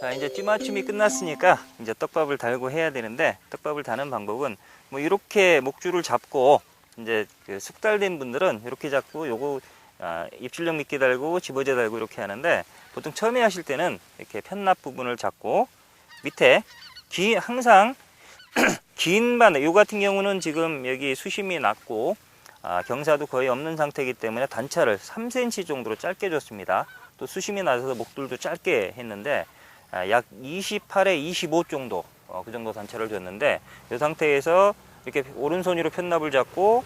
자, 이제 찌맞춤이 끝났으니까 이제 떡밥을 달고 해야 되는데, 떡밥을 다는 방법은 뭐 이렇게 목줄을 잡고, 이제 그 숙달된 분들은 이렇게 잡고 요거 입출력 미끼 달고 집어제 달고 이렇게 하는데, 보통 처음에 하실 때는 이렇게 편납 부분을 잡고 밑에 항상 긴 바늘, 요 같은 경우는 지금 여기 수심이 낮고 경사도 거의 없는 상태이기 때문에 단차를 3cm 정도로 짧게 줬습니다. 또 수심이 낮아서 목줄도 짧게 했는데 약 28에 25 정도, 그 정도 단차를 줬는데, 이 상태에서 이렇게 오른손으로 편납을 잡고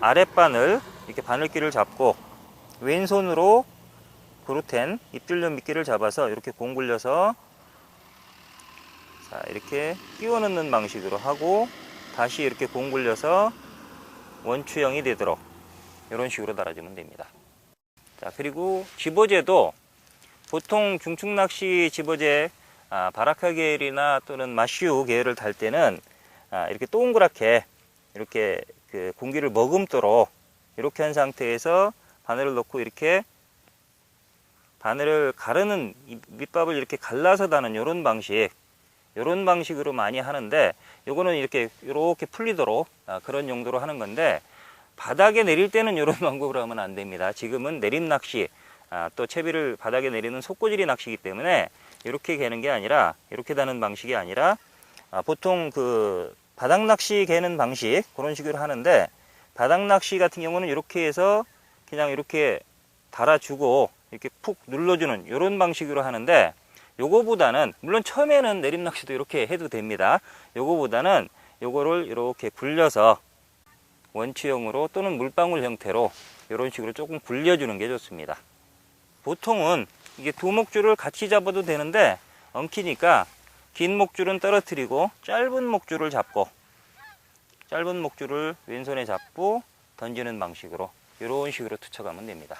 아랫바늘, 이렇게 바늘끼를 잡고 왼손으로 그루텐 입줄력 미끼를 잡아서 이렇게 공 굴려서 자, 이렇게 끼워 넣는 방식으로 하고, 다시 이렇게 공 굴려서 원추형이 되도록 이런 식으로 달아주면 됩니다. 자, 그리고 집어제도 보통 중축낚시 집어제 바라카 계열이나 또는 마슈 계열을 달 때는 이렇게 동그랗게 이렇게 그 공기를 머금도록 이렇게 한 상태에서 바늘을 넣고 이렇게 바늘을 가르는 밑밥을 이렇게 갈라서 다는 이런 방식으로 많이 하는데, 요거는 이렇게 풀리도록 그런 용도로 하는 건데, 바닥에 내릴 때는 이런 방법으로 하면 안 됩니다. 지금은 내림낚시, 또 채비를 바닥에 내리는 속고지리 낚시이기 때문에 이렇게 개는 게 아니라, 이렇게 다는 방식이 아니라 보통 그 바닥 낚시 개는 방식, 그런 식으로 하는데, 바닥 낚시 같은 경우는 이렇게 해서 그냥 이렇게 달아주고 이렇게 푹 눌러주는 이런 방식으로 하는데, 요거보다는 물론 처음에는 내림 낚시도 이렇게 해도 됩니다. 요거보다는 요거를 이렇게 굴려서 원추형으로 또는 물방울 형태로 이런 식으로 조금 굴려주는 게 좋습니다. 보통은 이게 두 목줄을 같이 잡아도 되는데 엉키니까 긴 목줄은 떨어뜨리고 짧은 목줄을 잡고, 짧은 목줄을 왼손에 잡고 던지는 방식으로 이런 식으로 투척하면 됩니다.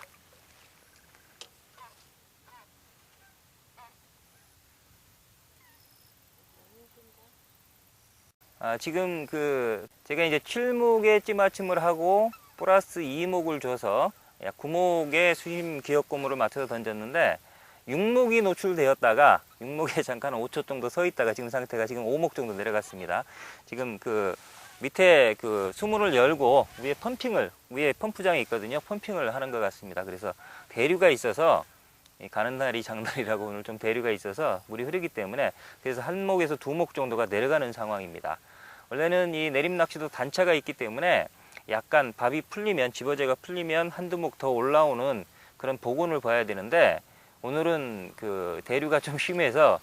지금 제가 이제 7목에 찌맞춤을 하고 플러스 2목을 줘서 약 9목의 수심 기역고무를 맞춰서 던졌는데, 6목이 노출되었다가 6목에 잠깐 5초 정도 서 있다가 지금 상태가 지금 5목 정도 내려갔습니다. 지금 밑에 수문을 열고 위에 펌프장이 있거든요. 펌핑을 하는 것 같습니다. 그래서 대류가 있어서, 가는 날이 장날이라고 오늘 좀 대류가 있어서 물이 흐르기 때문에, 그래서 한 목에서 두 목 정도가 내려가는 상황입니다. 원래는 이 내림 낚시도 단차가 있기 때문에 약간 밥이 풀리면, 집어제가 풀리면 한두 목 더 올라오는 그런 복원을 봐야 되는데, 오늘은 대류가 좀 심해서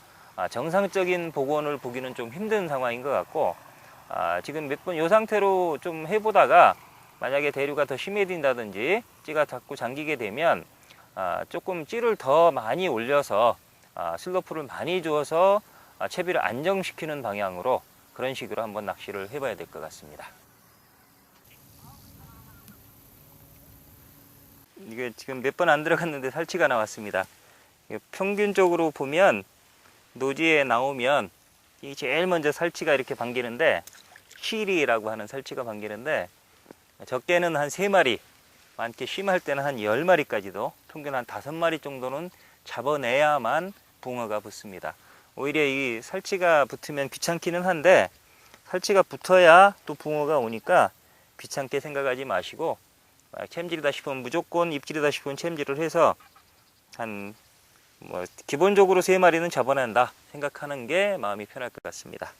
정상적인 복원을 보기는 좀 힘든 상황인 것 같고, 지금 몇 번 이 상태로 좀 해보다가 만약에 대류가 더 심해진다든지 찌가 자꾸 잠기게 되면 조금 찌를 더 많이 올려서 슬로프를 많이 주어서 채비를 안정시키는 방향으로 그런 식으로 한번 낚시를 해봐야 될 것 같습니다. 이게 지금 몇 번 안 들어갔는데 살치가 나왔습니다. 평균적으로 보면 노지에 나오면 제일 먼저 살치가 이렇게 반기는데, 시리라고 하는 살치가 반기는데, 적게는 한 3마리, 많게 심할 때는 한 10마리까지도, 평균 한 5마리 정도는 잡아내야만 붕어가 붙습니다. 오히려 이 살치가 붙으면 귀찮기는 한데, 살치가 붙어야 또 붕어가 오니까 귀찮게 생각하지 마시고, 챔질이다 싶으면 무조건, 입질이다 싶으면 챔질을 해서 기본적으로 3마리는 잡아낸다 생각하는 게 마음이 편할 것 같습니다.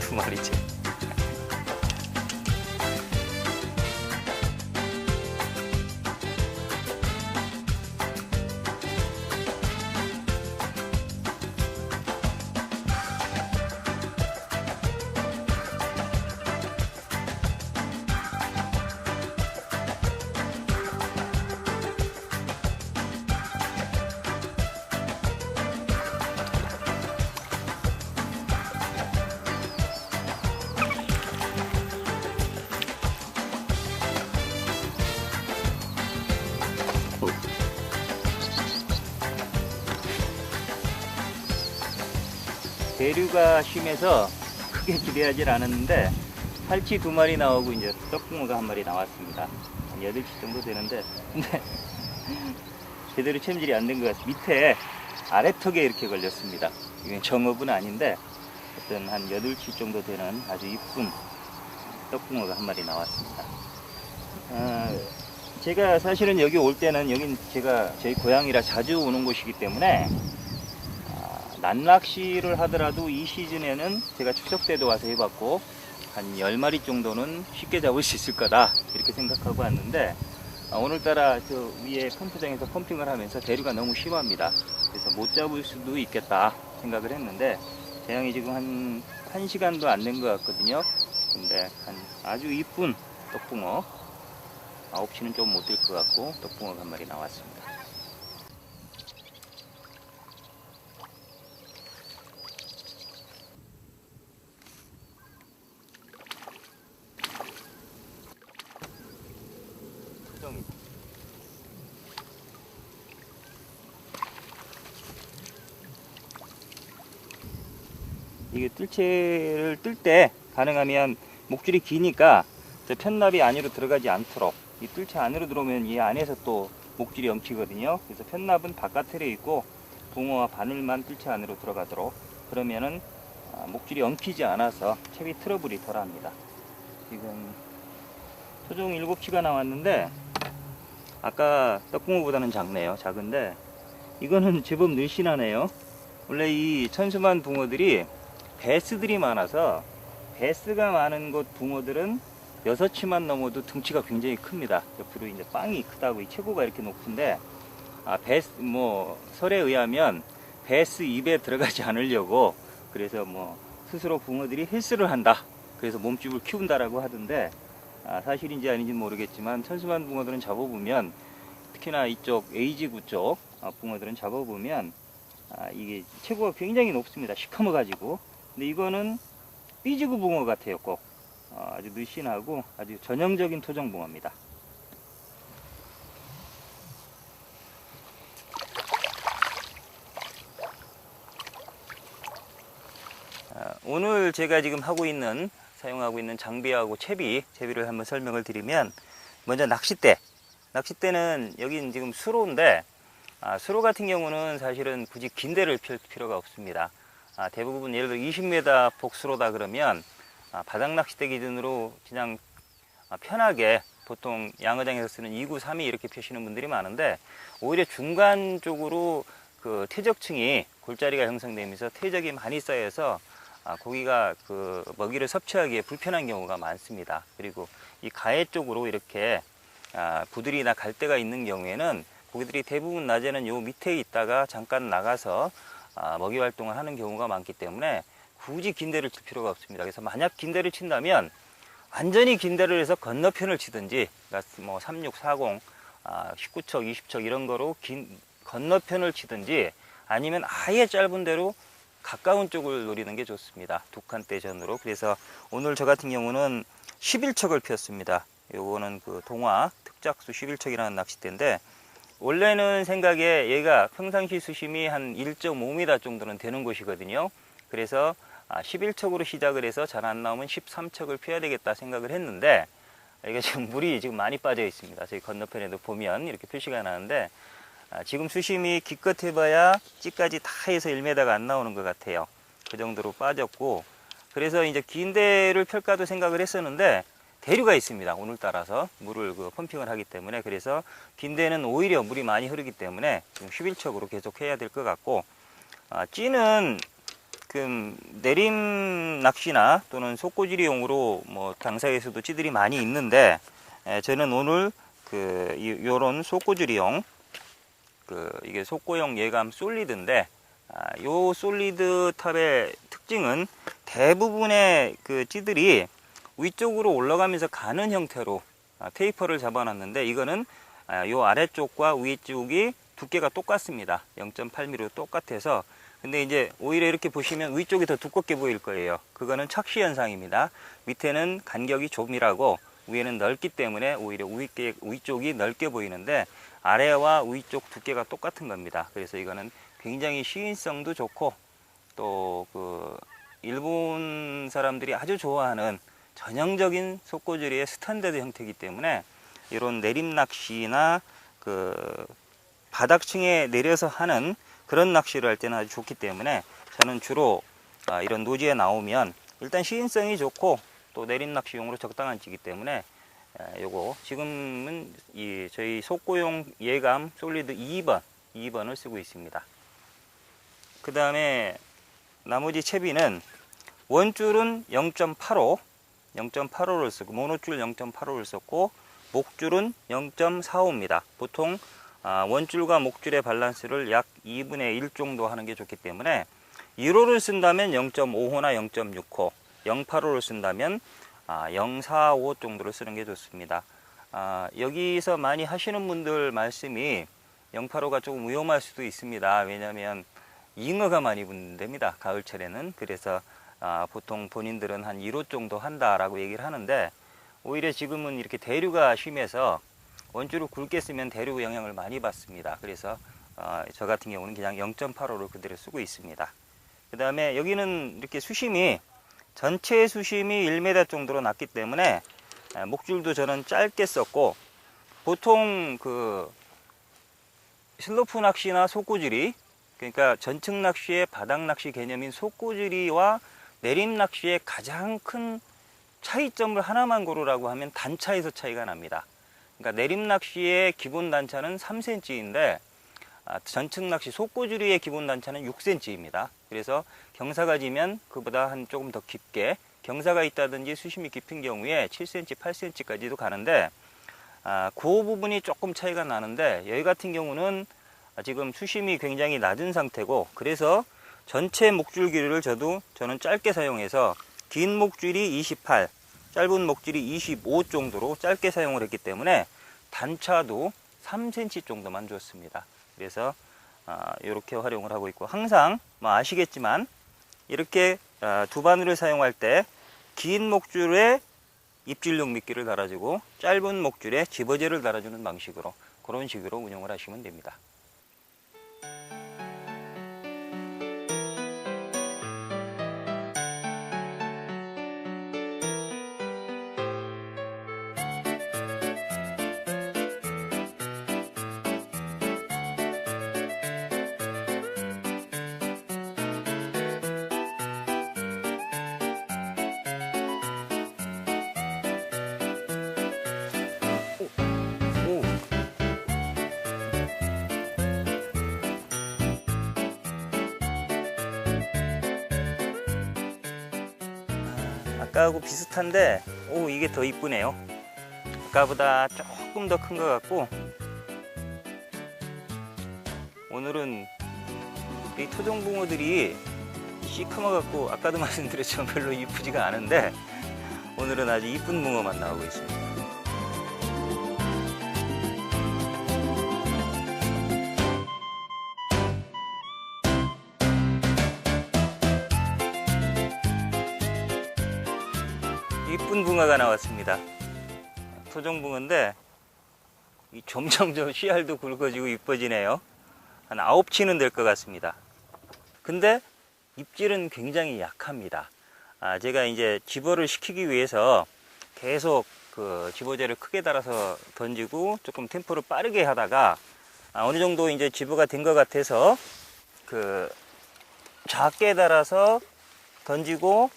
두 마리째. 대류가 심해서 크게 기대하지 않았는데 살치 2마리 나오고 이제 떡붕어가 1마리 나왔습니다. 한 8치 정도 되는데 근데 제대로 챔질이 안 된 것 같습니다. 밑에 아래턱에 이렇게 걸렸습니다. 이건 정업은 아닌데 어떤 한 8치 정도 되는 아주 이쁜 떡붕어가 1마리 나왔습니다. 제가 사실은 여기 올 때는 여긴 제가 저희 고향이라 자주 오는 곳이기 때문에 난낚시를 하더라도 이 시즌에는 제가 추석 때도 와서 해봤고 한 10마리 정도는 쉽게 잡을 수 있을 거다 이렇게 생각하고 왔는데 오늘따라 저 위에 펌프장에서 펌핑을 하면서 대류가 너무 심합니다. 그래서 못 잡을 수도 있겠다 생각을 했는데 대형이 지금 한 1시간도 안 된 것 같거든요. 근데 한 아주 이쁜 떡붕어 9치는 좀 못 될 것 같고 떡붕어가 1마리 나왔습니다. 이게 뜰채를 뜰 때 가능하면 목줄이 기니까 저 편납이 안으로 들어가지 않도록 이 뜰채 안으로 들어오면 이 안에서 또 목줄이 엉키거든요. 그래서 편납은 바깥에 있고 붕어와 바늘만 뜰채 안으로 들어가도록 그러면은 목줄이 엉키지 않아서 채비 트러블이 덜합니다. 지금 토종 7치가 나왔는데 아까 떡붕어보다는 작네요. 작은데 이거는 제법 늘씬하네요. 원래 이 천수만 붕어들이 베스들이 많아서 베스가 많은 곳 붕어들은 6치만 넘어도 등치가 굉장히 큽니다. 옆으로 이제 빵이 크다고 이 체구가 이렇게 높은데 베스 설에 의하면 베스 입에 들어가지 않으려고 그래서 스스로 붕어들이 헬스를 한다. 그래서 몸집을 키운다라고 하던데 사실인지 아닌지는 모르겠지만 천수만 붕어들은 잡아보면 특히나 이쪽 A지구 쪽 붕어들은 잡아보면 이게 체구가 굉장히 높습니다. 시커머 가지고. 근데 이거는 B지구 붕어 같아요. 꼭 아주 늘씬하고 아주 전형적인 토종 붕어입니다. 오늘 제가 지금 사용하고 있는 장비하고 채비를 한번 설명을 드리면 먼저 낚싯대는 여긴 지금 수로인데 수로 같은 경우는 사실은 굳이 긴 대를 펼 필요가 없습니다. 대부분 예를 들어 20m 폭수로다 그러면 바닥 낚싯대 기준으로 그냥 편하게 보통 양어장에서 쓰는 2구, 3이 이렇게 펴시는 분들이 많은데 오히려 중간 쪽으로 그 퇴적층이 골자리가 형성되면서 퇴적이 많이 쌓여서 고기가 그 먹이를 섭취하기에 불편한 경우가 많습니다. 그리고 이 가해 쪽으로 이렇게 부들이나 갈대가 있는 경우에는 고기들이 대부분 낮에는 요 밑에 있다가 잠깐 나가서 먹이 활동을 하는 경우가 많기 때문에 굳이 긴 대를 칠 필요가 없습니다. 그래서 만약 긴 대를 친다면 완전히 긴 대를 해서 건너편을 치든지 그러니까 36, 40, 19척, 20척 이런 거로 긴 건너편을 치든지 아니면 아예 짧은 대로 가까운 쪽을 노리는 게 좋습니다. 두 칸대 전으로. 그래서 오늘 저 같은 경우는 11척을 피웠습니다. 요거는 그 동화 특작수 11척이라는 낚싯대인데 원래는 생각에 얘가 평상시 수심이 한 1.5m 정도는 되는 곳이거든요. 그래서 11척으로 시작을 해서 잘 안 나오면 13척을 피워야 되겠다 생각을 했는데 이게 지금 물이 지금 많이 빠져 있습니다. 저희 건너편에도 보면 이렇게 표시가 나는데 지금 수심이 기껏 해봐야 찌까지 다 해서 1m가 안 나오는 것 같아요. 그 정도로 빠졌고 그래서 이제 긴 대를 펼까도 생각을 했었는데 대류가 있습니다. 오늘따라서 물을 펌핑을 하기 때문에 그래서 긴 대는 오히려 물이 많이 흐르기 때문에 지금 11척으로 계속 해야 될 것 같고 찌는 내림 낚시나 또는 속고지리용으로 당사에서도 찌들이 많이 있는데 저는 오늘 요런 속고지리용 이게 속고용 예감 솔리드인데 요 솔리드 탑의 특징은 대부분의 찌들이 위쪽으로 올라가면서 가는 형태로 테이퍼를 잡아놨는데 이거는 요 아래쪽과 위쪽이 두께가 똑같습니다. 0.8mm로 똑같아서 근데 이제 오히려 이렇게 보시면 위쪽이 더 두껍게 보일 거예요. 그거는 착시 현상입니다. 밑에는 간격이 좁이라고 위에는 넓기 때문에 오히려 위쪽이 넓게 보이는데 아래와 위쪽 두께가 똑같은 겁니다. 그래서 이거는 굉장히 시인성도 좋고 또 그 일본 사람들이 아주 좋아하는 전형적인 속고지리의 스탠다드 형태이기 때문에 이런 내림 낚시나 그 바닥층에 내려서 하는 그런 낚시를 할 때는 아주 좋기 때문에 저는 주로 이런 노지에 나오면 일단 시인성이 좋고 또 내림 낚시용으로 적당한 찌기 때문에 요거 지금은 이 저희 속고용 예감 솔리드 2번을 쓰고 있습니다. 그 다음에 나머지 채비는 원줄은 0.85를 쓰고 모노줄 0.85를 썼고 목줄은 0.45입니다. 보통 원줄과 목줄의 밸런스를 약 2분의 1 정도 하는 게 좋기 때문에 1호를 쓴다면 0.5호나 0.6호, 0.85를 쓴다면 0.45 정도를 쓰는 게 좋습니다. 여기서 많이 하시는 분들 말씀이 0.85가 조금 위험할 수도 있습니다. 왜냐하면 잉어가 많이 붙는답니다. 가을철에는. 그래서 보통 본인들은 한 1호 정도 한다라고 얘기를 하는데 오히려 지금은 이렇게 대류가 심해서 원줄을 굵게 쓰면 대류 영향을 많이 받습니다. 그래서 저 같은 경우는 그냥 0.85를 그대로 쓰고 있습니다. 그 다음에 여기는 이렇게 수심이 전체 수심이 1m 정도로 났기 때문에 목줄도 저는 짧게 썼고 보통 그 슬로프 낚시나 속고지리 그러니까 전층 낚시의 바닥 낚시 개념인 속고지리와 내림 낚시의 가장 큰 차이점을 하나만 고르라고 하면 단차에서 차이가 납니다. 그러니까 내림 낚시의 기본 단차는 3cm인데 전층 낚시 속고지리의 기본 단차는 6cm입니다. 그래서 경사가 지면 그보다 한 조금 더 깊게 경사가 있다든지 수심이 깊은 경우에 7cm, 8cm까지도 가는데 그 부분이 조금 차이가 나는데 여기 같은 경우는 지금 수심이 굉장히 낮은 상태고 그래서 전체 목줄 길이를 저는 짧게 사용해서 긴 목줄이 28, 짧은 목줄이 25 정도로 짧게 사용을 했기 때문에 단차도 3cm 정도만 줬습니다. 그래서 이렇게 활용을 하고 있고 항상 뭐 아시겠지만 이렇게 두 바늘을 사용할 때 긴 목줄에 입질용 미끼를 달아주고 짧은 목줄에 집어제를 달아주는 방식으로 그런 식으로 운영을 하시면 됩니다. 아까하고 비슷한데 이게 더 이쁘네요. 아까보다 조금 더 큰 것 같고 오늘은 이 토종붕어들이 시커머 갖고 아까도 말씀드렸지만 별로 이쁘지가 않은데 오늘은 아주 이쁜 붕어만 나오고 있습니다. 이쁜 붕어가 나왔습니다. 토종붕어인데 점점 씨알도 굵어지고 이뻐지네요. 한 9치는 될 것 같습니다. 근데 입질은 굉장히 약합니다. 제가 이제 집어를 시키기 위해서 계속 그 집어제를 크게 달아서 던지고 조금 템포를 빠르게 하다가 어느 정도 이제 집어가 된 것 같아서 그 작게 달아서 던지고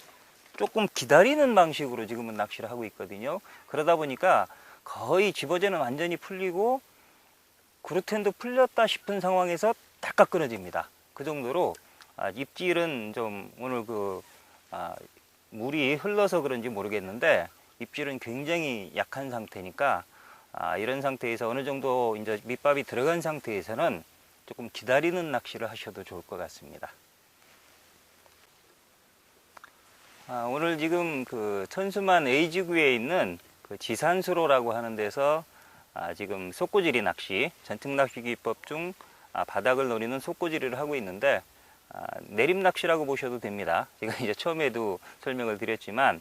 조금 기다리는 방식으로 지금은 낚시를 하고 있거든요. 그러다 보니까 거의 집어제는 완전히 풀리고 그루텐도 풀렸다 싶은 상황에서 딱딱 끊어집니다. 그 정도로 입질은 좀 오늘 물이 흘러서 그런지 모르겠는데 입질은 굉장히 약한 상태니까 이런 상태에서 어느 정도 이제 밑밥이 들어간 상태에서는 조금 기다리는 낚시를 하셔도 좋을 것 같습니다. 오늘 지금 그 천수만 A지구에 있는 그 지산수로라고 하는 데서 지금 속고지리 낚시, 전특 낚시 기법 중 바닥을 노리는 속고지리를 하고 있는데 내림 낚시라고 보셔도 됩니다. 제가 이제 처음에도 설명을 드렸지만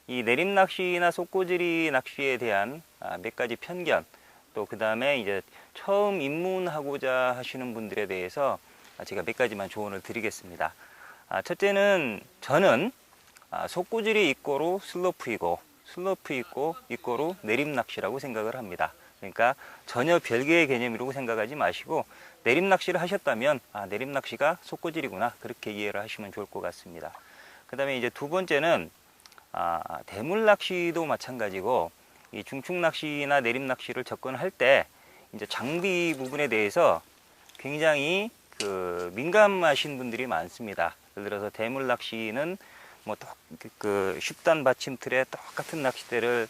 이 내림 낚시나 속고지리 낚시에 대한 몇 가지 편견, 또 그 다음에 이제 처음 입문하고자 하시는 분들에 대해서 제가 몇 가지만 조언을 드리겠습니다. 첫째는 저는 속구질이 이꼬로 슬로프이고 슬로프 이꼬로 내림 낚시라고 생각을 합니다. 그러니까 전혀 별개의 개념이라고 생각하지 마시고 내림 낚시를 하셨다면 내림 낚시가 속구질이구나 그렇게 이해를 하시면 좋을 것 같습니다. 그 다음에 이제 두 번째는 대물 낚시도 마찬가지고 이 중축 낚시나 내림 낚시를 접근할 때 이제 장비 부분에 대해서 굉장히 민감하신 분들이 많습니다. 예를 들어서 대물 낚시는 뭐 쉽단 받침틀에 똑같은 낚싯대를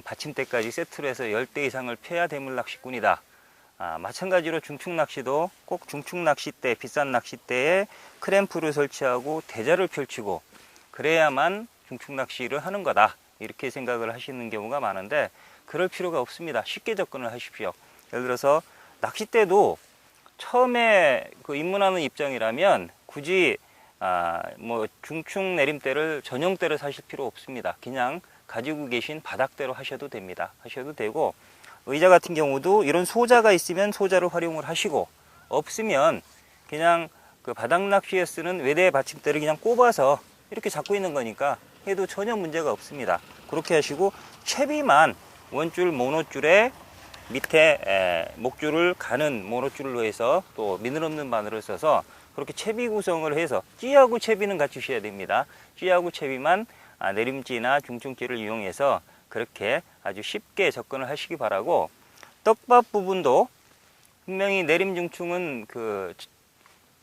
받침대까지 세트로 해서 10대 이상을 펴야 대물 낚시꾼이다. 마찬가지로 중축 낚시도 꼭 중축 낚싯대, 비싼 낚싯대에 크램프를 설치하고 대자를 펼치고 그래야만 중축 낚시를 하는 거다. 이렇게 생각을 하시는 경우가 많은데 그럴 필요가 없습니다. 쉽게 접근을 하십시오. 예를 들어서 낚싯대도 처음에 입문하는 입장이라면 굳이 뭐 중축 내림대를 전용대를 사실 필요 없습니다. 그냥 가지고 계신 바닥대로 하셔도 됩니다. 하셔도 되고 의자 같은 경우도 이런 소자가 있으면 소자를 활용을 하시고 없으면 그냥 바닥 낚시에 쓰는 외대 받침대를 그냥 꼽아서 이렇게 잡고 있는 거니까 해도 전혀 문제가 없습니다. 그렇게 하시고 채비만 원줄 모노줄에 밑에 목줄을 가는 모노줄로 해서 또 미늘 없는 바늘을 써서 그렇게 채비 구성을 해서 찌하고 채비는 갖추셔야 됩니다. 찌하고 채비만 내림찌나 중충찌를 이용해서 그렇게 아주 쉽게 접근을 하시기 바라고 떡밥 부분도 분명히 내림 중충은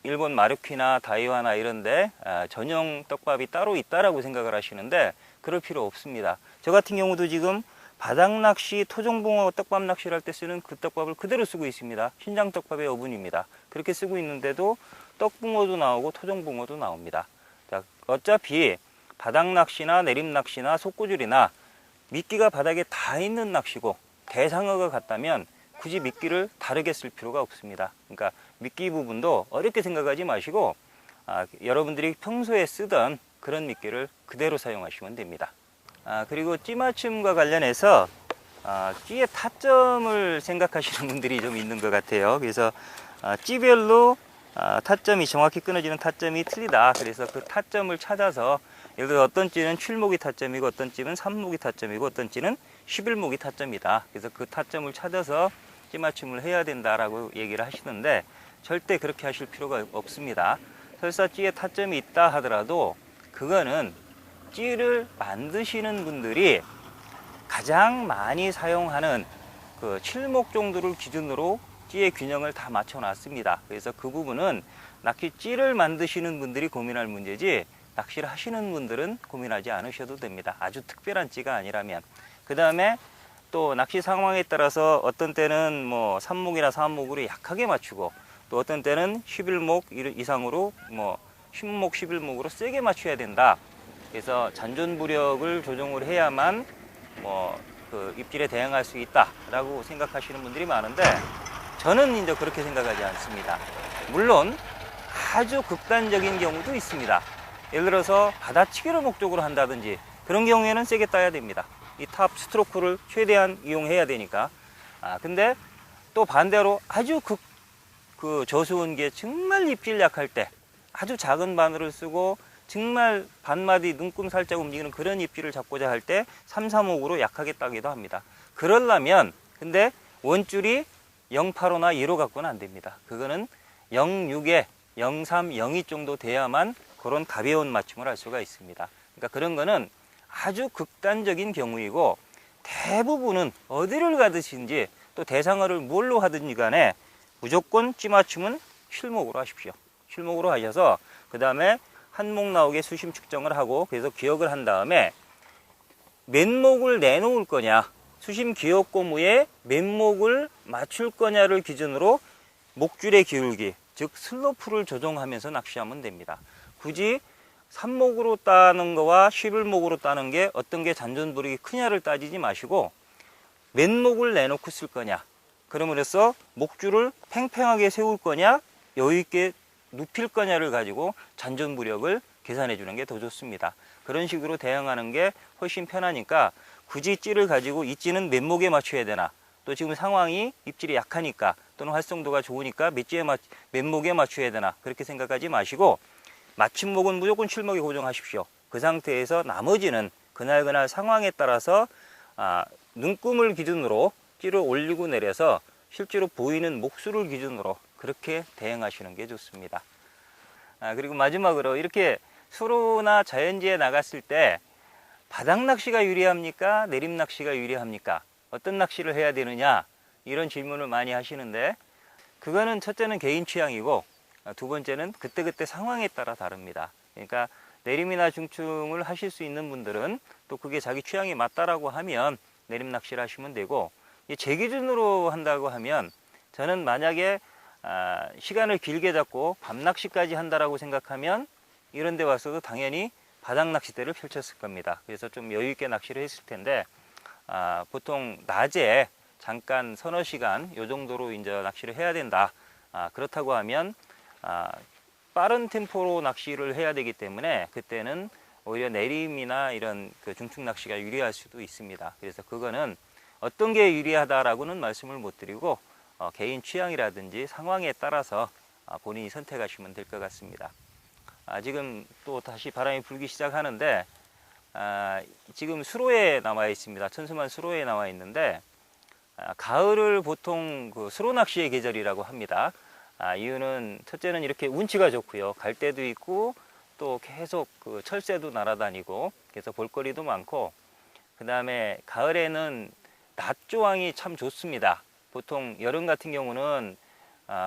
일본 마루키나 다이와나 이런데 전용 떡밥이 따로 있다라고 생각을 하시는데 그럴 필요 없습니다. 저 같은 경우도 지금 바닥낚시, 토종붕어 떡밥 낚시를 할 때 쓰는 그 떡밥을 그대로 쓰고 있습니다. 신장 떡밥의 어분입니다. 그렇게 쓰고 있는데도 떡붕어도 나오고 토종붕어도 나옵니다. 자, 어차피 바닥낚시나 내림낚시나 속구줄이나 미끼가 바닥에 다 있는 낚시고 대상어가 같다면 굳이 미끼를 다르게 쓸 필요가 없습니다. 그러니까 미끼 부분도 어렵게 생각하지 마시고 여러분들이 평소에 쓰던 그런 미끼를 그대로 사용하시면 됩니다. 그리고 찌맞춤과 관련해서 찌의 타점을 생각하시는 분들이 좀 있는 것 같아요. 그래서 찌별로 타점이 정확히 끊어지는 타점이 틀리다. 그래서 그 타점을 찾아서 예를 들어 어떤 찌는 출목이 타점이고 어떤 찌는 삼목이 타점이고 어떤 찌는 11목이 타점이다. 그래서 그 타점을 찾아서 찌맞춤을 해야 된다라고 얘기를 하시는데 절대 그렇게 하실 필요가 없습니다. 설사 찌에 타점이 있다 하더라도 그거는 찌를 만드시는 분들이 가장 많이 사용하는 그 7목 정도를 기준으로 찌의 균형을 다 맞춰 놨습니다. 그래서 그 부분은 낚시 찌를 만드시는 분들이 고민할 문제지 낚시를 하시는 분들은 고민하지 않으셔도 됩니다. 아주 특별한 찌가 아니라면. 그 다음에 또 낚시 상황에 따라서 어떤 때는 뭐 3목이나 4목으로 약하게 맞추고 또 어떤 때는 11목 이상으로 뭐 10목, 11목으로 세게 맞춰야 된다. 그래서 잔존부력을 조정을 해야만 그 입질에 대응할 수 있다라고 생각하시는 분들이 많은데 저는 이제 그렇게 생각하지 않습니다. 물론 아주 극단적인 경우도 있습니다. 예를 들어서 받아치기를 목적으로 한다든지 그런 경우에는 세게 따야 됩니다. 이 탑 스트로크를 최대한 이용해야 되니까. 근데 또 반대로 아주 저수온 게 정말 입질 약할 때 아주 작은 바늘을 쓰고 정말 반마디 눈금 살짝 움직이는 그런 입질을 잡고자 할 때 3, 4목으로 약하게 따기도 합니다. 그러려면 근데 원줄이 085나 2로 갖고는 안 됩니다. 그거는 06에 03, 02 정도 돼야만 그런 가벼운 맞춤을 할 수가 있습니다. 그러니까 그런 거는 아주 극단적인 경우이고 대부분은 어디를 가듯인지 또 대상어를 뭘로 하든지 간에 무조건 찌맞춤은 실목으로 하십시오. 실목으로 하셔서 그 다음에 한 목 나오게 수심 측정을 하고 그래서 기억을 한 다음에 맨목을 내놓을 거냐 수심 기억 고무에 맨목을 맞출 거냐를 기준으로 목줄의 기울기 즉 슬로프를 조정하면서 낚시하면 됩니다. 굳이 3목으로 따는 거와 11목으로 따는 게 어떤 게 잔존부력이 크냐를 따지지 마시고 맨목을 내놓고 쓸 거냐 그러므로써 목줄을 팽팽하게 세울 거냐 여유있게 눕힐 거냐를 가지고 잔존부력을 계산해 주는 게 더 좋습니다. 그런 식으로 대응하는 게 훨씬 편하니까 굳이 찌를 가지고 이 찌는 맨목에 맞춰야 되나 또 지금 상황이 입질이 약하니까 또는 활성도가 좋으니까 맨목에 맞춰야 되나 그렇게 생각하지 마시고 마침목은 무조건 칠목에 고정하십시오. 그 상태에서 나머지는 그날 상황에 따라서 눈금을 기준으로 찌를 올리고 내려서 실제로 보이는 목수를 기준으로 그렇게 대응하시는 게 좋습니다. 그리고 마지막으로 이렇게 수로나 자연지에 나갔을 때 바닥 낚시가 유리합니까? 내림 낚시가 유리합니까? 어떤 낚시를 해야 되느냐? 이런 질문을 많이 하시는데, 그거는 첫째는 개인 취향이고 두 번째는 그때그때 상황에 따라 다릅니다. 그러니까 내림이나 중충을 하실 수 있는 분들은 또 그게 자기 취향에 맞다라고 하면 내림 낚시를 하시면 되고, 제 기준으로 한다고 하면 저는 만약에 시간을 길게 잡고 밤 낚시까지 한다라고 생각하면 이런 데 와서도 당연히 바닥 낚싯대를 펼쳤을 겁니다. 그래서 좀 여유 있게 낚시를 했을 텐데, 보통 낮에 잠깐 서너 시간 요 정도로 이제 낚시를 해야 된다. 그렇다고 하면 빠른 템포로 낚시를 해야 되기 때문에 그때는 오히려 내림이나 이런 그 중축 낚시가 유리할 수도 있습니다. 그래서 그거는 어떤 게 유리하다라고는 말씀을 못 드리고 개인 취향이라든지 상황에 따라서 본인이 선택하시면 될 것 같습니다. 지금 또 다시 바람이 불기 시작하는데, 지금 수로에 나와 있습니다. 천수만 수로에 나와 있는데, 가을을 보통 그 수로 낚시의 계절이라고 합니다. 이유는 첫째는 이렇게 운치가 좋고요. 갈대도 있고 또 계속 그 철새도 날아다니고 그래서 볼거리도 많고, 그 다음에 가을에는 낮 조항이 참 좋습니다. 보통 여름 같은 경우는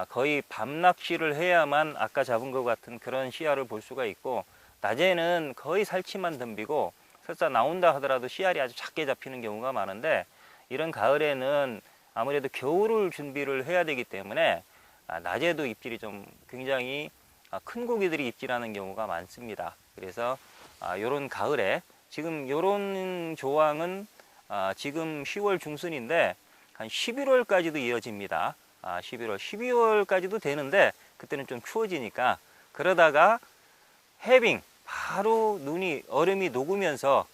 거의 밤 낚시를 해야만 아까 잡은 것 같은 그런 씨알을 볼 수가 있고, 낮에는 거의 살치만 덤비고 설사 나온다 하더라도 씨알이 아주 작게 잡히는 경우가 많은데, 이런 가을에는 아무래도 겨울을 준비를 해야 되기 때문에 낮에도 입질이 좀 굉장히 큰 고기들이 입질하는 경우가 많습니다. 그래서 요런 가을에 지금 요런 조항은 지금 10월 중순인데 한 11월까지도 이어집니다. 11월, 12월까지도 되는데 그때는 좀 추워지니까, 그러다가 해빙 바로 얼음이 녹으면서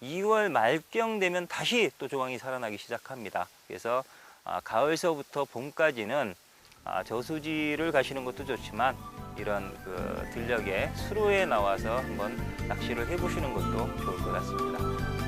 2월 말경 되면 다시 또 조항이 살아나기 시작합니다. 그래서 가을서부터 봄까지는 저수지를 가시는 것도 좋지만 이런 그 들녘에 수로에 나와서 한번 낚시를 해보시는 것도 좋을 것 같습니다.